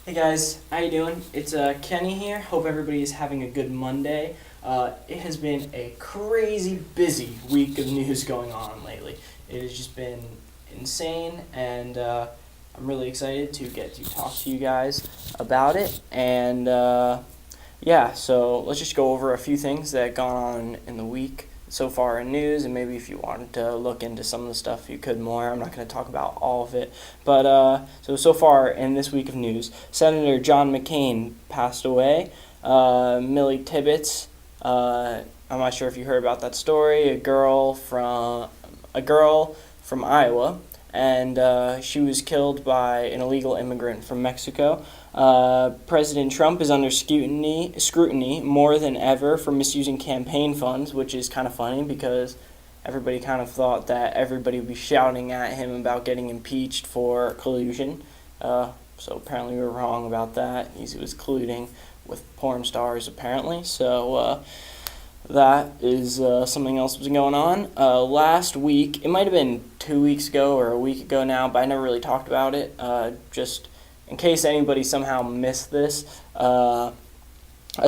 Hey guys, how you doing? It's Kenny here. Hope everybody is having a good Monday. It has been a crazy busy week of news going on lately. It has just been insane, and I'm really excited to get to talk to you guys about it. And yeah, so let's just go over a few things that gone on in the week so far in news, and maybe if you wanted to look into some of the stuff, you could more. I'm not going to talk about all of it, but so far in this week of news, Senator John McCain passed away. Millie Tibbetts, I'm not sure if you heard about that story. A girl from Iowa, and she was killed by an illegal immigrant from Mexico. President Trump is under scrutiny more than ever for misusing campaign funds, which is kind of funny because everybody kind of thought that everybody would be shouting at him about getting impeached for collusion. So apparently we were wrong about that. He was colluding with porn stars apparently. So that is something else that's been going on. Last week, it might have been 2 weeks ago or a week ago now, but I never really talked about it. Just in case anybody somehow missed this, a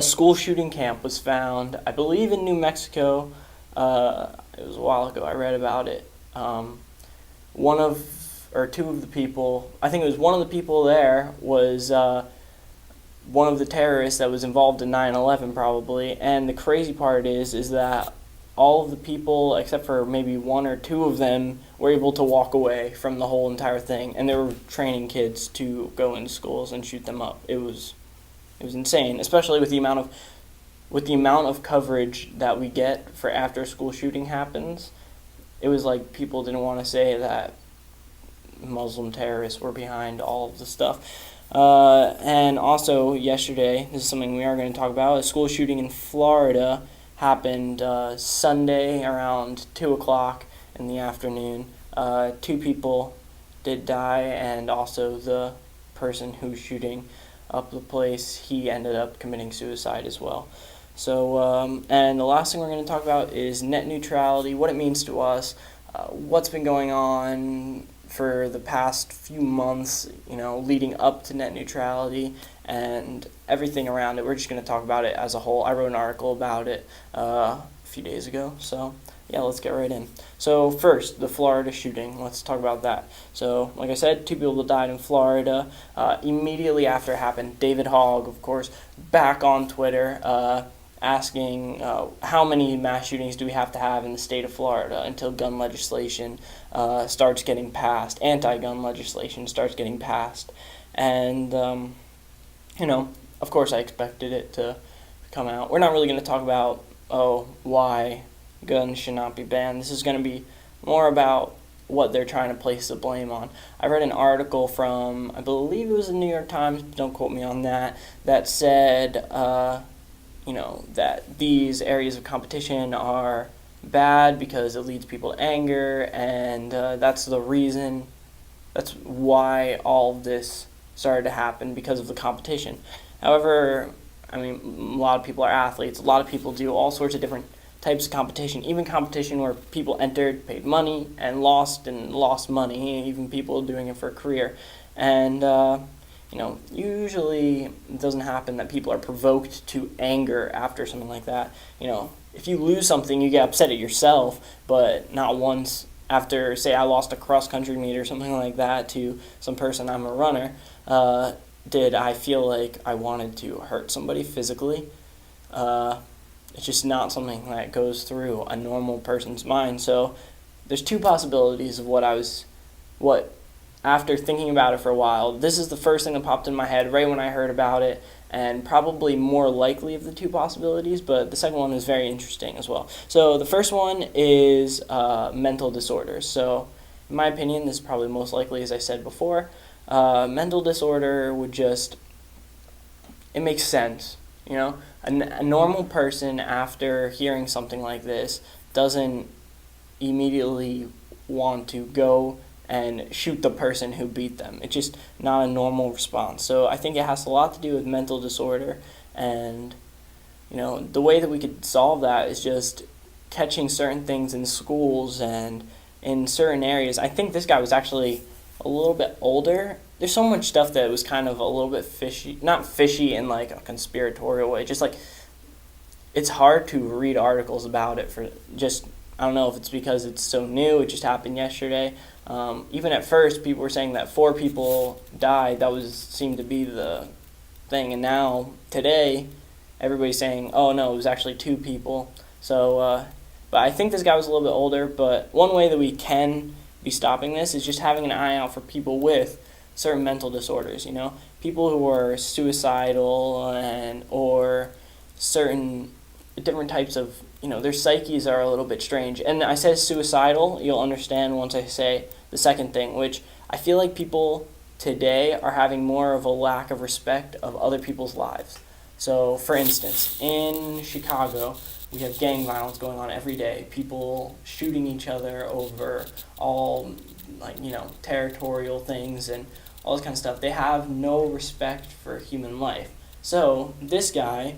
school shooting camp was found, I believe in New Mexico. It was a while ago I read about it. One of, or two of the people, I think it was one of the people there was one of the terrorists that was involved in 9/11 probably. And the crazy part is that all of the people, except for maybe one or two of them, were able to walk away from the whole entire thing, and they were training kids to go into schools and shoot them up. It was insane, especially with the amount of coverage that we get for after a school shooting happens. It was like people didn't want to say that Muslim terrorists were behind all of the stuff. And also yesterday, this is something we are going to talk about, a school shooting in Florida happened Sunday around 2 o'clock in the afternoon. Two people did die, and also the person who's shooting up the place, he ended up committing suicide as well. So, and the last thing we're going to talk about is net neutrality, what it means to us, what's been going on for the past few months, leading up to net neutrality and everything around it. We're just going to talk about it as a whole. I wrote an article about it a few days ago, so yeah, let's get right in. So first, the Florida shooting. Let's talk about that. So, like I said, two people died in Florida. Immediately after it happened, David Hogg, of course, back on Twitter, asking how many mass shootings do we have to have in the state of Florida until gun legislation starts getting passed, anti-gun legislation starts getting passed. And, of course I expected it to come out. We're not really going to talk about, why guns should not be banned. This is going to be more about what they're trying to place the blame on. I read an article from, I believe it was the New York Times, don't quote me on that, that said, that these areas of competition are bad because it leads people to anger, and that's why all of this started to happen, because of the competition. However, a lot of people are athletes, a lot of people do all sorts of different types of competition, even competition where people entered, paid money, and lost money, even people doing it for a career. And usually it doesn't happen that people are provoked to anger after something like that. If you lose something, you get upset at yourself, but not once after, say, I lost a cross-country meet or something like that to some person, I'm a runner, did I feel like I wanted to hurt somebody physically. It's just not something that goes through a normal person's mind. So there's two possibilities of what after thinking about it for a while, this is the first thing that popped in my head right when I heard about it, and probably more likely of the two possibilities, but the second one is very interesting as well. So the first one is mental disorders. So in my opinion, this is probably most likely, as I said before, mental disorder it makes sense. A normal person, after hearing something like this, doesn't immediately want to go and shoot the person who beat them. It's just not a normal response. So I think it has a lot to do with mental disorder, and the way that we could solve that is just catching certain things in schools and in certain areas. I think this guy was actually a little bit older there's so much stuff that was kind of a little bit fishy, not fishy in like a conspiratorial way, just like it's hard to read articles about it for just, I don't know if it's because it's so new, it just happened yesterday. Even at first, people were saying that 4 people died. That seemed to be the thing, and now today, everybody's saying, oh no, it was actually 2 people. So, but I think this guy was a little bit older. But one way that we can be stopping this is just having an eye out for people with certain mental disorders. You know, people who are suicidal or certain different types of, their psyches are a little bit strange. And I said suicidal, you'll understand once I say the second thing, which I feel like people today are having more of a lack of respect of other people's lives. So, for instance, in Chicago, we have gang violence going on every day. People shooting each other over all, territorial things and all this kind of stuff. They have no respect for human life. So, this guy,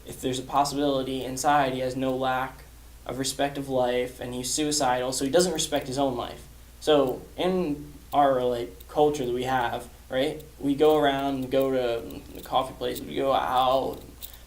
if there's a possibility inside, he has no lack of respect of life, and he's suicidal, so he doesn't respect his own life. So in our culture that we have, right, we go around, we go to the coffee place, we go out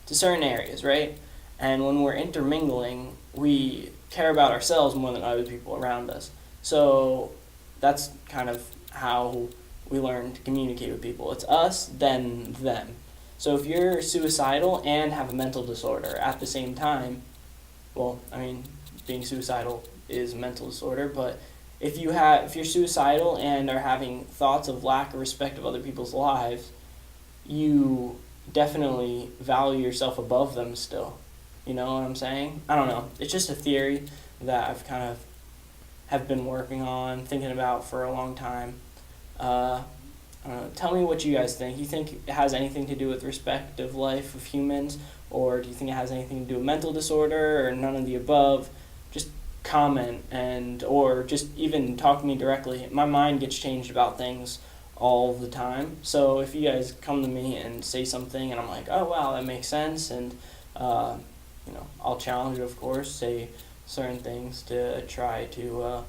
to certain areas, right, and when we're intermingling, we care about ourselves more than other people around us. So that's kind of how we learn to communicate with people. It's us, then them. So if you're suicidal and have a mental disorder at the same time, well, being suicidal is a mental disorder, but if you're suicidal and are having thoughts of lack of respect of other people's lives, you definitely value yourself above them still. You know what I'm saying? I don't know. It's just a theory that I've kind of have been working on, thinking about for a long time. Tell me what you guys think. You think it has anything to do with respect of life of humans, or do you think it has anything to do with mental disorder, or none of the above? Just comment or just even talk to me directly. My mind gets changed about things all the time. So if you guys come to me and say something and I'm like, oh wow, that makes sense, and I'll challenge it, of course, say certain things to try to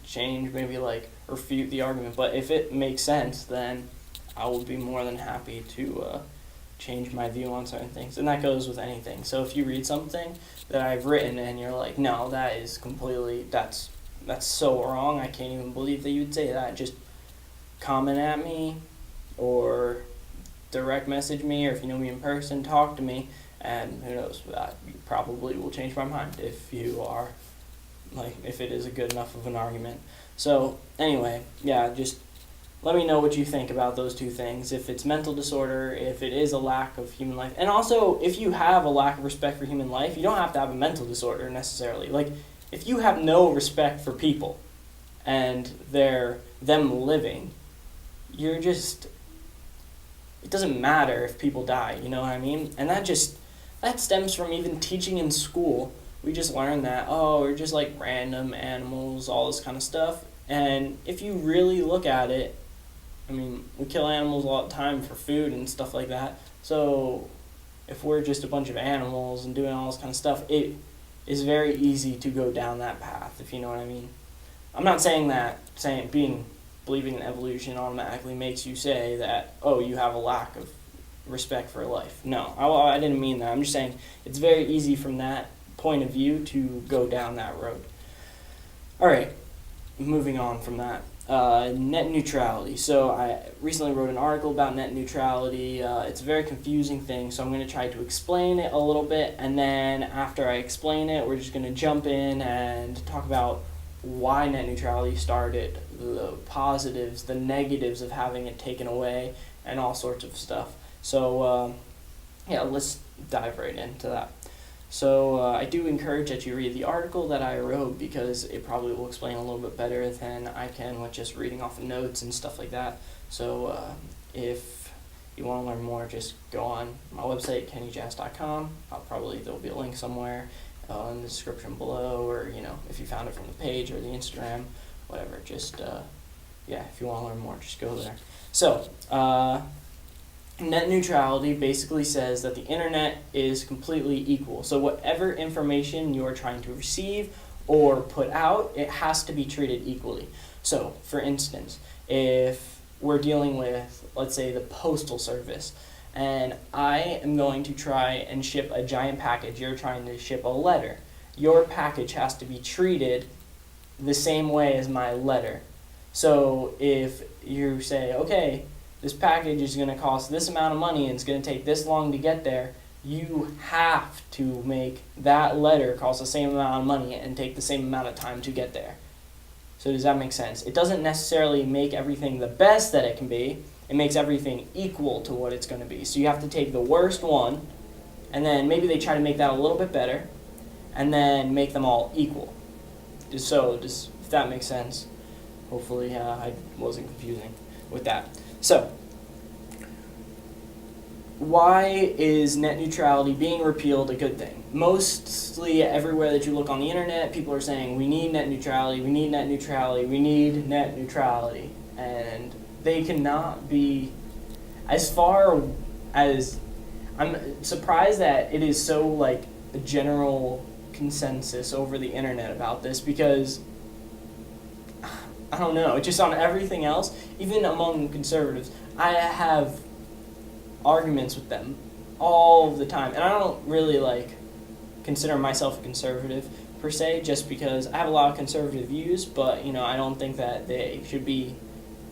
change, maybe refute the argument. But if it makes sense, then I will be more than happy to change my view on certain things. And that goes with anything. So if you read something that I've written and you're like, no, that is completely, that's so wrong, I can't even believe that you'd say that, just comment at me or direct message me, or if you know me in person, talk to me, and who knows, you probably will change my mind if you are, if it is a good enough of an argument. So anyway, yeah, just let me know what you think about those 2 things. If it's mental disorder, if it is a lack of human life. And also, if you have a lack of respect for human life, you don't have to have a mental disorder necessarily. If you have no respect for people and them living, you're just, it doesn't matter if people die, you know what I mean? And that stems from even teaching in school. We just learn that, we're just random animals, all this kind of stuff. And if you really look at it, we kill animals all the time for food and stuff like that. So if we're just a bunch of animals and doing all this kind of stuff, it is very easy to go down that path, if you know what I mean. I'm not saying that believing in evolution automatically makes you say that, you have a lack of respect for life. No, I didn't mean that. I'm just saying it's very easy from that point of view to go down that road. All right, moving on from that. Net neutrality. So I recently wrote an article about net neutrality. It's a very confusing thing, so I'm going to try to explain it a little bit, and then after I explain it, we're just going to jump in and talk about why net neutrality started, the positives, the negatives of having it taken away, and all sorts of stuff. So let's dive right into that. So I do encourage that you read the article that I wrote, because it probably will explain a little bit better than I can with just reading off of notes and stuff like that. So if you want to learn more, just go on my website, kennyjazz.com. There'll be a link somewhere in the description below, or if you found it from the page or the Instagram, whatever. Just if you want to learn more, just go there. So net neutrality basically says that the internet is completely equal. So whatever information you are trying to receive or put out, it has to be treated equally. So, for instance, if we're dealing with, let's say, the postal service, and I am going to try and ship a giant package, you're trying to ship a letter. Your package has to be treated the same way as my letter. So if you say, okay, this package is going to cost this amount of money and it's going to take this long to get there, you have to make that letter cost the same amount of money and take the same amount of time to get there. So does that make sense? It doesn't necessarily make everything the best that it can be. It makes everything equal to what it's going to be. So you have to take the worst one, and then maybe they try to make that a little bit better, and then make them all equal. If that makes sense. Hopefully I wasn't confusing with that. So, why is net neutrality being repealed a good thing? Mostly everywhere that you look on the internet, people are saying, we need net neutrality, we need net neutrality, we need net neutrality. And they cannot be, as far as, I'm surprised that it is so like a general consensus over the internet about this, because I don't know, just on everything else, even among conservatives, I have arguments with them all the time, and I don't really consider myself a conservative per se, just because I have a lot of conservative views, but I don't think that they should be.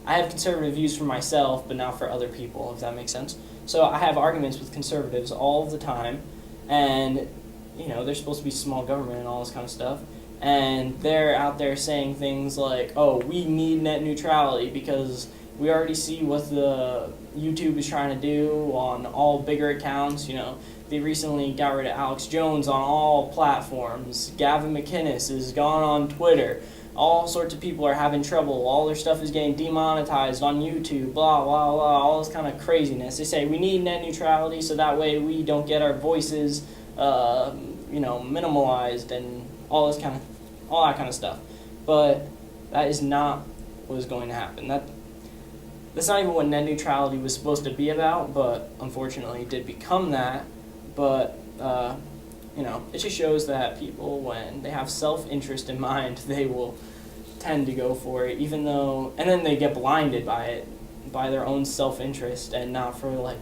I have conservative views for myself, but not for other people, if that makes sense. So I have arguments with conservatives all the time, and they're supposed to be small government and all this kind of stuff, and they're out there saying things like, oh, we need net neutrality because we already see what the YouTube is trying to do on all bigger accounts. They recently got rid of Alex Jones on all platforms. Gavin McInnes is gone on Twitter. All sorts of people are having trouble. All their stuff is getting demonetized on YouTube, blah, blah, blah, all this kind of craziness. They say we need net neutrality so that way we don't get our voices, minimalized and all that kind of stuff. But that is not what is going to happen. That's not even what net neutrality was supposed to be about, but unfortunately it did become that. But, it just shows that people, when they have self-interest in mind, they will tend to go for it, and then they get blinded by it, by their own self-interest, and not for,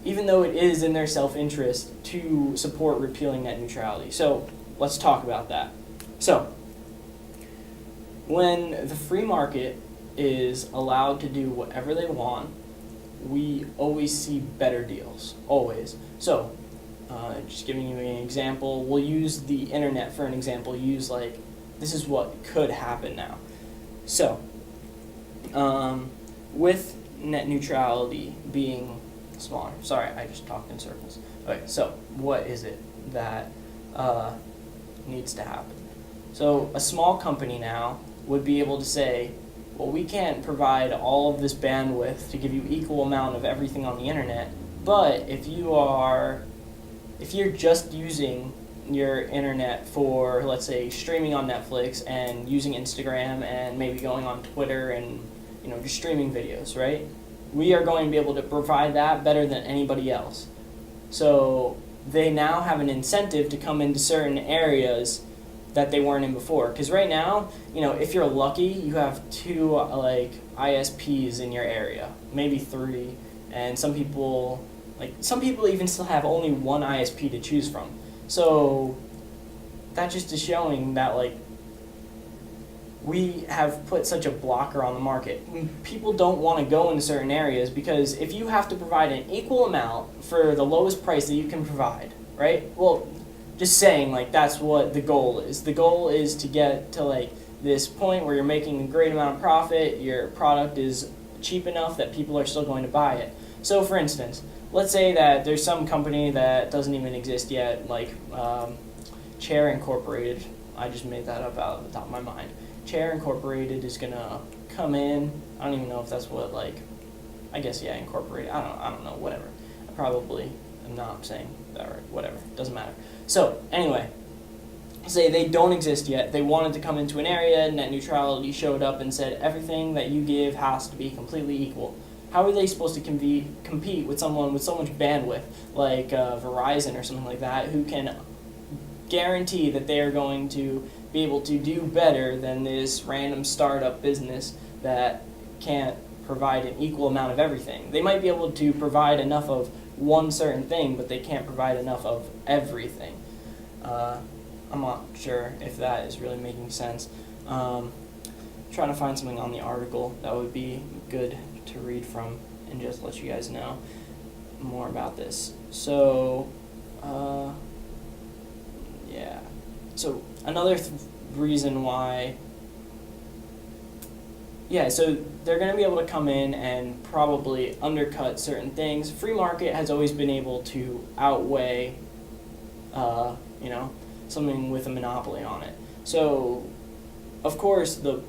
even though it is in their self-interest to support repealing net neutrality. So, let's talk about that. So, when the free market is allowed to do whatever they want, we always see better deals, always. So, just giving you an example, we'll use the internet for an example. This is what could happen now. So, with net neutrality being smaller, sorry, I just talked in circles. Okay, so what is it that needs to happen? So, a small company now would be able to say, well, we can't provide all of this bandwidth to give you equal amount of everything on the internet, but if you're just using your internet for, let's say, streaming on Netflix and using Instagram and maybe going on Twitter and just streaming videos, right? We are going to be able to provide that better than anybody else. So they now have an incentive to come into certain areas that they weren't in before. Because right now, if you're lucky, you have 2 ISPs in your area, maybe 3, and some people even still have only 1 ISP to choose from. So that just is showing that we have put such a blocker on the market. People don't want to go into certain areas because if you have to provide an equal amount for the lowest price that you can provide, right? Well, just saying, that's what the goal is. The goal is to get to, this point where you're making a great amount of profit, your product is cheap enough that people are still going to buy it. So, for instance, let's say that there's some company that doesn't even exist yet, Chair Incorporated. I just made that up out of the top of my mind. Chair Incorporated is going to come in. I don't even know if that's what, I guess, yeah, Incorporated. I don't know, whatever. I probably am not saying that right, whatever. Doesn't matter. So, anyway, say they don't exist yet. They wanted to come into an area, net neutrality showed up and said everything that you give has to be completely equal. How are they supposed to compete with someone with so much bandwidth, like Verizon or something like that, who can guarantee that they are going to be able to do better than this random startup business that can't provide an equal amount of everything. They might be able to provide enough of one certain thing, but they can't provide enough of everything. I'm not sure if that is really making sense. Trying to find something on the article that would be good to read from and just let you guys know more about this. So, yeah. So another reason why, yeah, so they're going to be able to come in and probably undercut certain things. Free market has always been able to outweigh, something with a monopoly on it. So, of course, the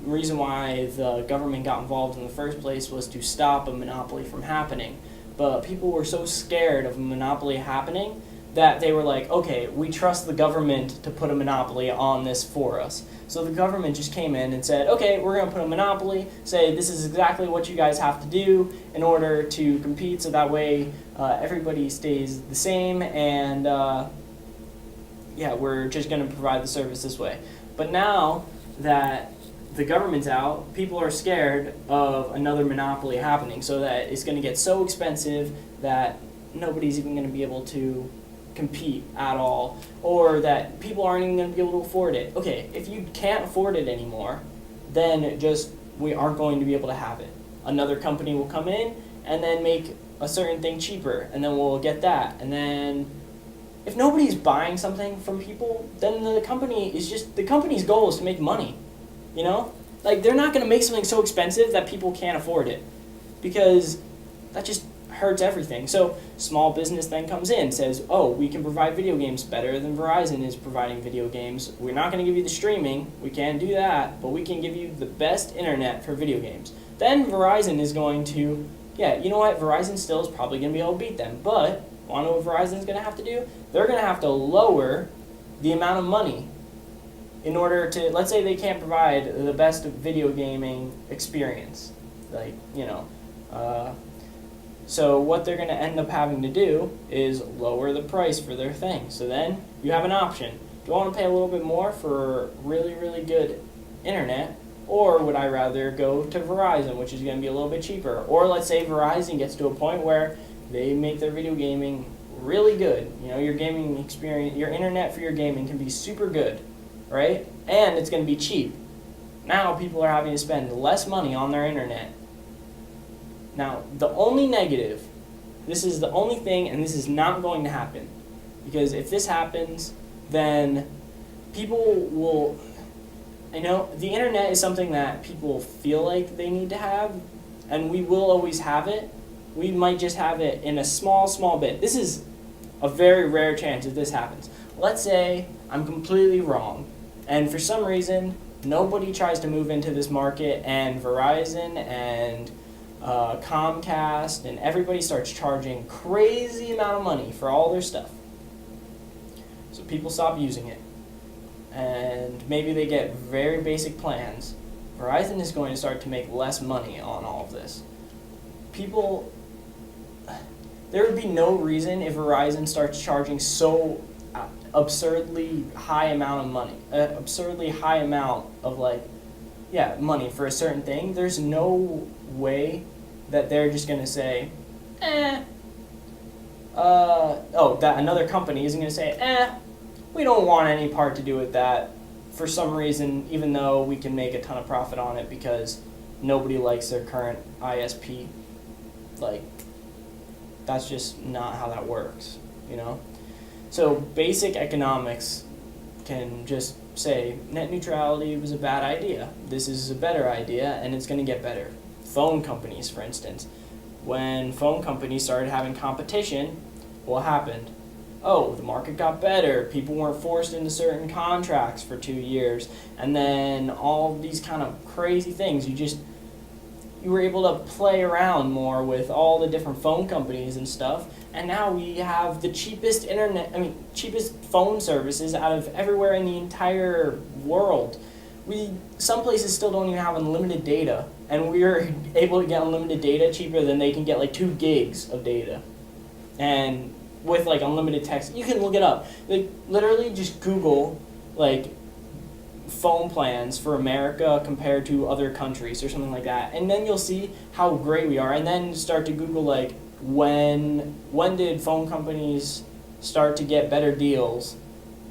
reason why the government got involved in the first place was to stop a monopoly from happening. But people were so scared of a monopoly happening that they were like, okay, we trust the government to put a monopoly on this for us. So the government just came in and said, okay, we're going to put a monopoly, say this is exactly what you guys have to do in order to compete, so that way everybody stays the same, and we're just going to provide the service this way. But now that the government's out, people are scared of another monopoly happening, so that it's going to get so expensive that nobody's even going to be able to compete at all, or that people aren't even going to be able to afford it. Okay, if you can't afford it anymore, then we aren't going to be able to have it. Another company will come in and then make a certain thing cheaper, and then we'll get that. And then if nobody's buying something from people, then the company's goal is to make money. Like, they're not going to make something so expensive that people can't afford it, because that just hurts everything. So small business then comes in, says, oh, we can provide video games better than Verizon is providing video games. We're not going to give you the streaming, we can't do that, but we can give you the best internet for video games. Then Verizon is going to, Verizon still is probably going to be able to beat them, but want to know what Verizon's going to have to do? They're going to have to lower the amount of money in order to, let's say they can't provide the best video gaming experience. So what they're going to end up having to do is lower the price for their thing. So then you have an option. Do I want to pay a little bit more for really, really good internet, or would I rather go to Verizon, which is going to be a little bit cheaper? Or let's say Verizon gets to a point where they make their video gaming really good. Your gaming experience, your internet for your gaming can be super good, right? And it's going to be cheap. Now people are having to spend less money on their internet. Now, the only negative, this is the only thing, and this is not going to happen, because if this happens, then people will, the internet is something that people feel like they need to have, and we will always have it. We might just have it in a small bit. This is a very rare chance that this happens. Let's say I'm completely wrong, and for some reason, nobody tries to move into this market, and Verizon and Comcast and everybody starts charging crazy amount of money for all their stuff. So people stop using it, and maybe they get very basic plans. Verizon is going to start to make less money on all of this. There would be no reason if Verizon starts charging so absurdly high amount of money, absurdly high amount of money for a certain thing. There's no way that they're just going to say, that another company isn't going to say, we don't want any part to do with that for some reason, even though we can make a ton of profit on it because nobody likes their current ISP. That's just not how that works, So basic economics can just say net neutrality was a bad idea. This is a better idea, and it's going to get better. Phone companies, for instance. When phone companies started having competition, what happened? Oh, the market got better. People weren't forced into certain contracts for 2 years. And then all these kind of crazy things. You were able to play around more with all the different phone companies and stuff. And now we have the cheapest cheapest phone services out of everywhere in the entire world. Some places still don't even have unlimited data, and we're able to get unlimited data cheaper than they can get 2 gigs of data. And with like unlimited text. You can look it up. Like literally just Google like phone plans for America compared to other countries or something like that, and then you'll see how great we are. And then start to Google like when did phone companies start to get better deals,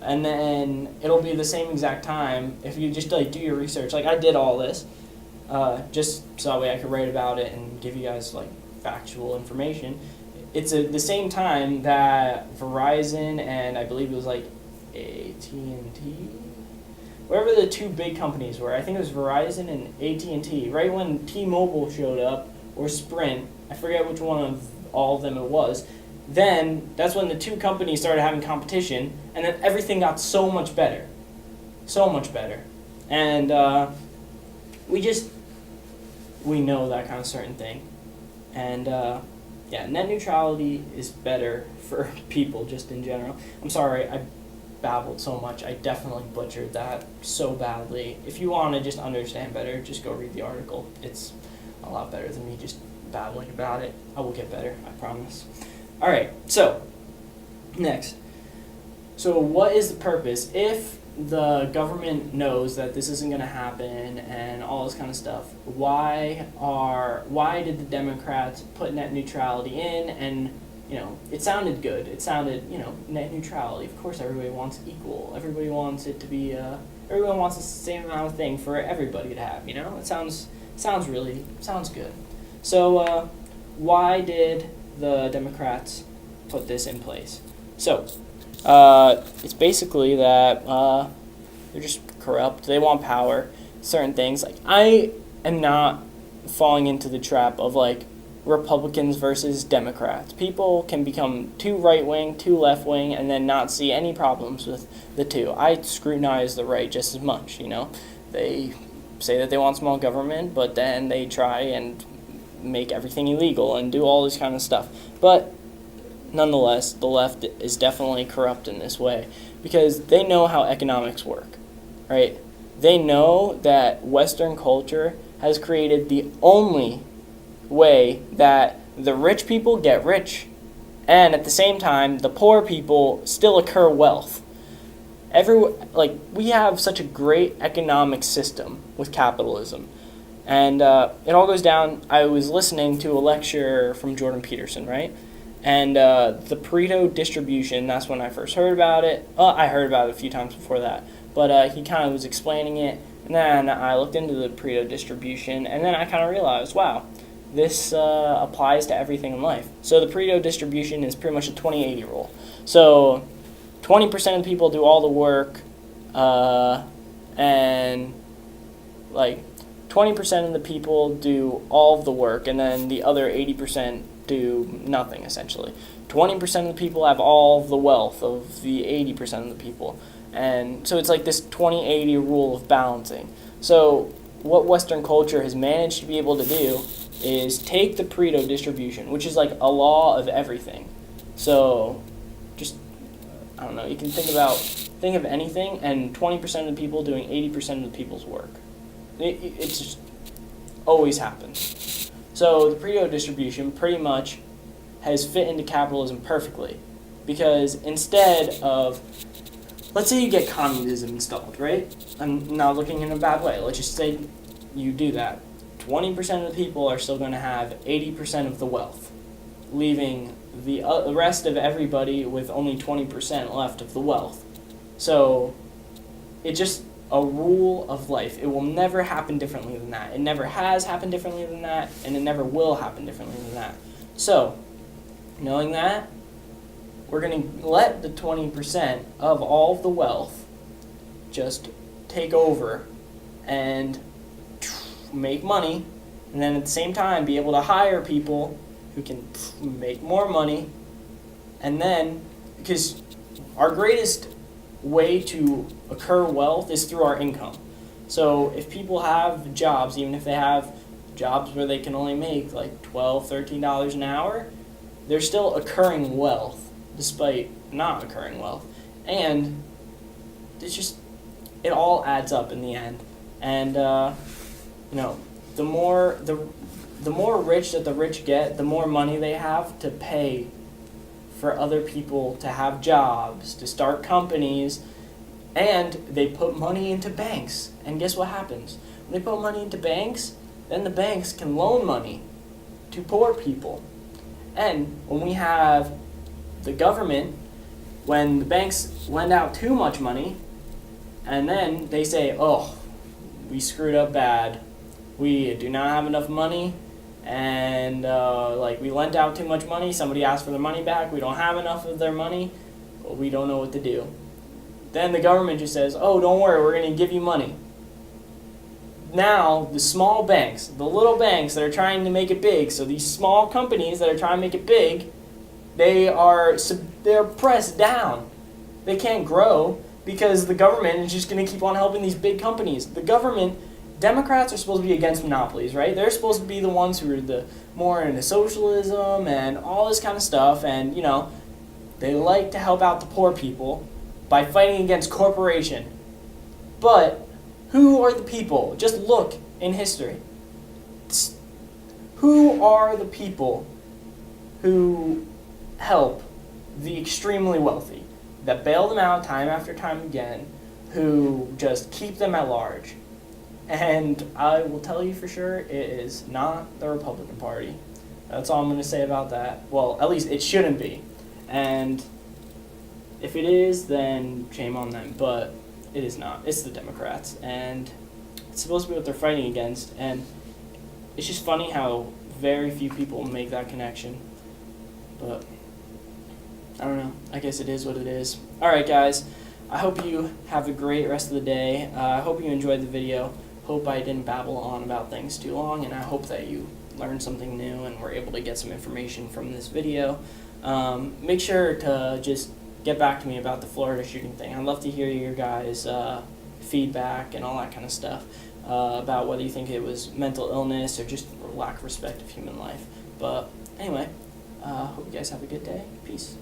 and then it'll be the same exact time if you just like do your research. Like I did all this, just so that way I could write about it and give you guys like factual information. It's the same time that Verizon and I believe it was like AT&T, whatever the two big companies were. I think it was Verizon and AT&T. Right when T-Mobile showed up, or Sprint, I forget which one of all of them it was. Then that's when the two companies started having competition, and then everything got so much better, and we know that kind of certain thing, and yeah, net neutrality is better for people just in general. I'm sorry, I babbled so much. I definitely butchered that so badly. If you want to just understand better, just go read the article. It's a lot better than me just babbling about it. I will get better, I promise. All right, so next. So what is the purpose? If the government knows that this isn't going to happen and all this kind of stuff, why did the Democrats put net neutrality in? And it sounded good. It sounded, net neutrality. Of course, everybody wants equal. Everybody wants it to be. Everyone wants the same amount of thing for everybody to have. It sounds good. So, why did the Democrats put this in place? So, it's basically that they're just corrupt. They want power. Certain things. Like I am not falling into the trap of like Republicans versus Democrats. People can become too right-wing, too left-wing, and then not see any problems with the two. I scrutinize the right just as much, They say that they want small government, but then they try and make everything illegal and do all this kind of stuff. But nonetheless, the left is definitely corrupt in this way because they know how economics work, right? They know that Western culture has created the only way that the rich people get rich, and at the same time, the poor people still accrue wealth. We have such a great economic system with capitalism, and it all goes down. I was listening to a lecture from Jordan Peterson, right? And the Pareto distribution, that's when I first heard about it. I heard about it a few times before that, but he kind of was explaining it, and then I looked into the Pareto distribution, and then I kind of realized, wow, this applies to everything in life. So the Pareto distribution is pretty much a 20-80 rule. So 20% of the people do all the work, and like 20% of the people do all of the work, and then the other 80% do nothing, essentially. 20% of the people have all of the wealth of the 80% of the people. And so it's like this 20-80 rule of balancing. So what Western culture has managed to be able to do is take the Pareto distribution, which is like a law of everything. So just, I don't know, you can think of anything and 20% of the people doing 80% of the people's work. It just always happens. So the Pareto distribution pretty much has fit into capitalism perfectly, because instead of, let's say you get communism installed, right? I'm not looking in a bad way. Let's just say you do that. 20% of the people are still going to have 80% of the wealth, leaving the rest of everybody with only 20% left of the wealth. So it's just a rule of life. It will never happen differently than that. It never has happened differently than that, and it never will happen differently than that. So, knowing that, we're going to let the 20% of all of the wealth just take over and make money, and then at the same time be able to hire people who can make more money. And then, because our greatest way to accrue wealth is through our income. So if people have jobs, even if they have jobs where they can only make like $12, $13 an hour, they're still accruing wealth despite not accruing wealth. And it's just, it all adds up in the end. And the more rich that the rich get, the more money they have to pay for other people to have jobs, to start companies, and they put money into banks. And guess what happens? When they put money into banks, then the banks can loan money to poor people. And when we have the government, when the banks lend out too much money, and then they say, oh, we screwed up bad. We do not have enough money, and we lent out too much money. Somebody asked for their money back. We don't have enough of their money. But we don't know what to do. Then the government just says, oh, don't worry, we're going to give you money. Now, the small banks, the little banks that are trying to make it big, so these small companies that are trying to make it big, they're pressed down. They can't grow because the government is just going to keep on helping these big companies. The government, Democrats are supposed to be against monopolies, right? They're supposed to be the ones who are more into socialism and all this kind of stuff, and, they like to help out the poor people by fighting against corporation. But who are the people? Just look in history. Who are the people who help the extremely wealthy, that bail them out time after time again, who just keep them at large? And I will tell you for sure, it is not the Republican Party. That's all I'm going to say about that. Well, at least it shouldn't be. And if it is, then shame on them. But it is not. It's the Democrats. And it's supposed to be what they're fighting against. And it's just funny how very few people make that connection. But I don't know. I guess it is what it is. Alright, guys. I hope you have a great rest of the day. I hope you enjoyed the video. Hope I didn't babble on about things too long. And I hope that you learned something new and were able to get some information from this video. Make sure to just get back to me about the Florida shooting thing. I'd love to hear your guys' feedback and all that kind of stuff about whether you think it was mental illness or just lack of respect of human life. But anyway, hope you guys have a good day. Peace.